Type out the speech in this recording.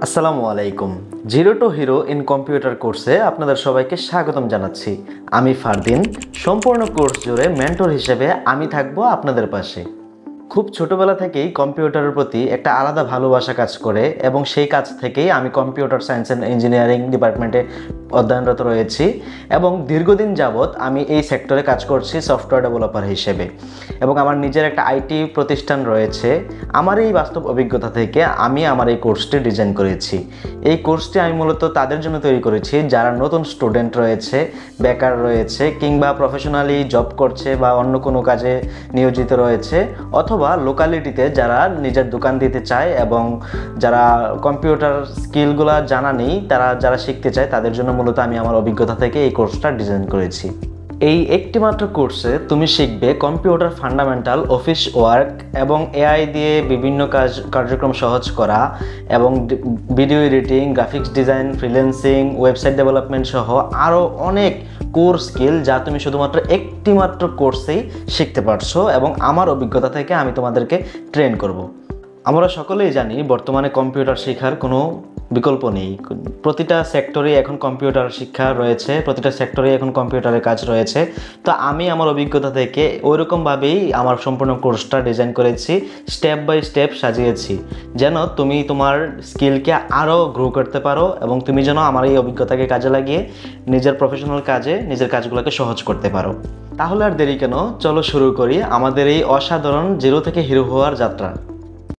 আসসালামু আলাইকুম। Zero two hero in computer কোর্সে আপনাদের সবাইকে স্বাগতম জানাচ্ছি। আমি ফারদিন। সম্পূর্ণ কোর্স জুড়ে মেন্টর হিসেবে আমি থাকবো আপনাদের পাশে। খুব ছোটবেলা থেকেই কম্পিউটারের প্রতি একটা আলাদা ভালোবাসা কাজ করে এবং সেই কাজ থেকেই আমি কম্পিউটার সায়েন্স অ্যান্ড ইঞ্জিনিয়ারিং ডিপার্টমেন্টে অধ্যয়নরত রয়েছি এবং দীর্ঘদিন যাবৎ আমি এই সেক্টরে কাজ করছি সফটওয়্যার ডেভেলপার হিসেবে এবং আমার নিজের একটা আইটি প্রতিষ্ঠান রয়েছে। আমার এই বাস্তব অভিজ্ঞতা থেকে আমি আমার এই কোর্সটি ডিজাইন করেছি। এই কোর্সটি আমি মূলত তাদের জন্য তৈরি করেছি যারা নতুন স্টুডেন্ট রয়েছে, বেকার রয়েছে, কিংবা প্রফেশনালি জব করছে বা অন্য কোনো কাজে নিয়োজিত রয়েছে, অথবা লোকালিটিতে যারা নিজের দোকান দিতে চায় এবং যারা কম্পিউটার স্কিলগুলো জানা নেই, তারা যারা শিখতে চায় তাদের জন্য মূলত আমি আমার অভিজ্ঞতা থেকে এই কোর্সটা ডিজাইন করেছি। এই একটি মাত্র কোর্সে তুমি শিখবে কম্পিউটার ফান্ডামেন্টাল, অফিস ওয়ার্ক এবং এআই দিয়ে বিভিন্ন কার্যক্রম সহজ করা এবং video editing, graphics design, freelancing, website development সহ আরও অনেক কোর স্কিল যা তুমি শুধুমাত্র একটি মাত্র কোর্সেই শিখতে পারছো এবং আমার অভিজ্ঞতা থেকে আমি তোমাদেরকে ট্রেন করব। আমরা সকলেই জানি বর্তমানে কম্পিউটার শেখার কোনো বিকল্প নেই। প্রতিটা সেক্টরেই এখন কম্পিউটার শিক্ষা রয়েছে, প্রতিটা সেক্টরেই এখন কম্পিউটারের কাজ রয়েছে। তো আমি আমার অভিজ্ঞতা থেকে ওইরকমভাবেই আমার সম্পূর্ণ কোর্সটা ডিজাইন করেছি, স্টেপ বাই স্টেপ সাজিয়েছি, যেন তুমি তোমার স্কিলকে আরও গ্রো করতে পারো এবং তুমি যেন আমার এই অভিজ্ঞতাকে কাজে লাগিয়ে নিজের প্রফেশনাল কাজে নিজের কাজগুলোকে সহজ করতে পারো। তাহলে আর দেরি কেন, চলো শুরু করি আমাদের এই অসাধারণ জিরো থেকে হিরো হওয়ার যাত্রা।